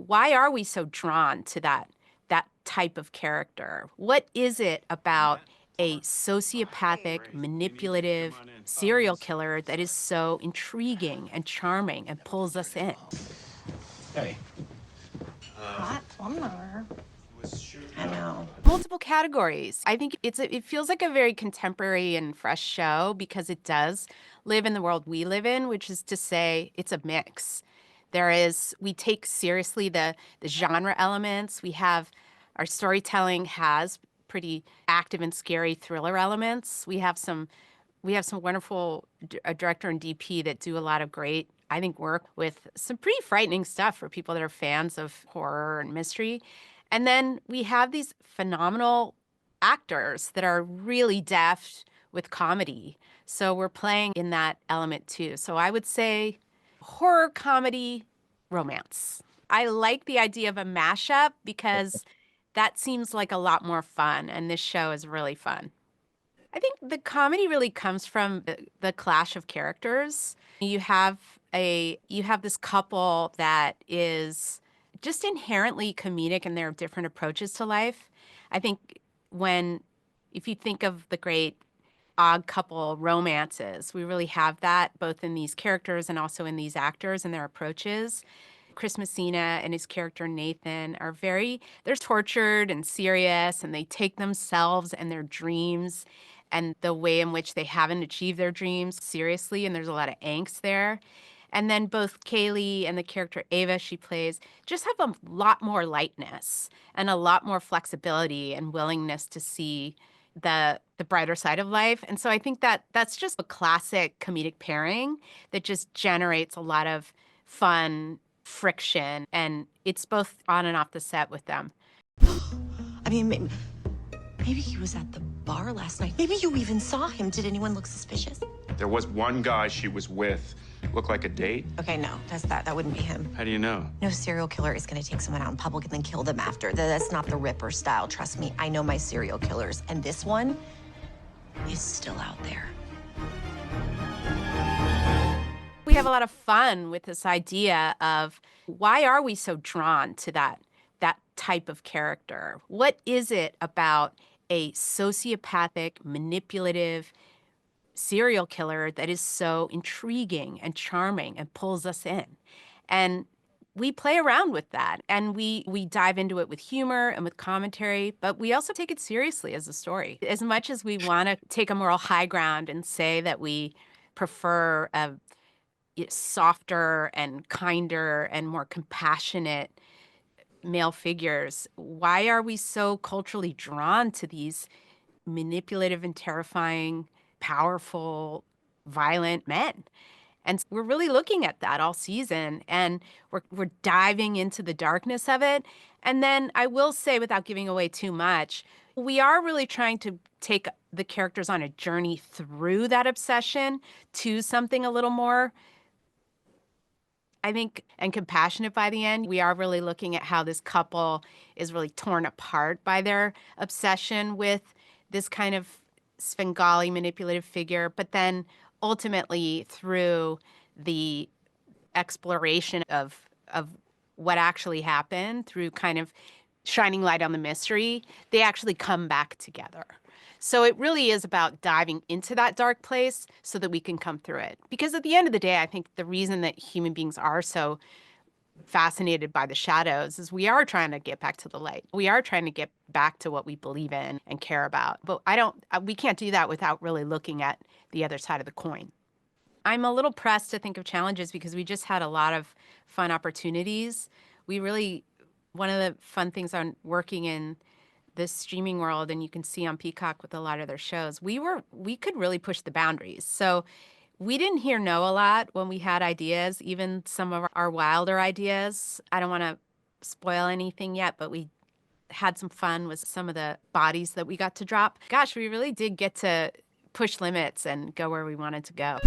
why are we so drawn to that type of character? What is it about a sociopathic, manipulative serial killer that is so intriguing and charming and pulls us in? Hey. Hot plumber. I know. Multiple categories. I think it feels like a very contemporary and fresh show because it does live in the world we live in, which is to say it's a mix. We take seriously the genre elements. Our storytelling has pretty active and scary thriller elements. We have some wonderful director and DP that do a lot of great, I think, work with some pretty frightening stuff for people that are fans of horror and mystery. And then we have these phenomenal actors that are really deft with comedy. So we're playing in that element too. So I would say horror, comedy, romance. I like the idea of a mashup because that seems like a lot more fun, and this show is really fun. I think the comedy really comes from the clash of characters. You have this couple that is just inherently comedic, and their different approaches to life. I think when if you think of the great odd couple romances, we really have that both in these characters and also in these actors and their approaches. Chris Messina and his character Nathan they're tortured and serious, and they take themselves and their dreams and the way in which they haven't achieved their dreams seriously, and there's a lot of angst there. And then both Kaylee and the character Ava she plays just have a lot more lightness and a lot more flexibility and willingness to see the brighter side of life. And so I think that that's just a classic comedic pairing that just generates a lot of fun friction, and it's both on and off the set with them. I mean, maybe he was at the bar last night. Maybe you even saw him. Did anyone look suspicious? There was one guy she was with. Looked like a date. Okay, no, that wouldn't be him. How do you know? No serial killer is gonna take someone out in public and then kill them after. That's not the Ripper style. Trust me, I know my serial killers. And this one is still out there. We have a lot of fun with this idea of why are we so drawn to that type of character? What is it about a sociopathic, manipulative serial killer that is so intriguing and charming and pulls us in? And we play around with that, and we dive into it with humor and with commentary, but we also take it seriously as a story. As much as we want to take a moral high ground and say that we prefer a softer and kinder and more compassionate male figures, why are we so culturally drawn to these manipulative and terrifying, powerful, violent men? And we're really looking at that all season, and we're diving into the darkness of it. And then I will say, without giving away too much, we are really trying to take the characters on a journey through that obsession to something a little more, I think, and compassionate by the end. We are really looking at how this couple is really torn apart by their obsession with this kind of Svengali manipulative figure, but then ultimately through the exploration of what actually happened, through kind of shining light on the mystery, they actually come back together. So it really is about diving into that dark place so that we can come through it. Because at the end of the day, I think the reason that human beings are so fascinated by the shadows is we are trying to get back to the light. We are trying to get back to what we believe in and care about. But we can't do that without really looking at the other side of the coin. I'm a little pressed to think of challenges because we just had a lot of fun opportunities. One of the fun things on working in this streaming world, and you can see on Peacock with a lot of their shows, we could really push the boundaries. So we didn't hear no a lot when we had ideas, even some of our wilder ideas. I don't want to spoil anything yet, but we had some fun with some of the bodies that we got to drop. Gosh, we really did get to push limits and go where we wanted to go.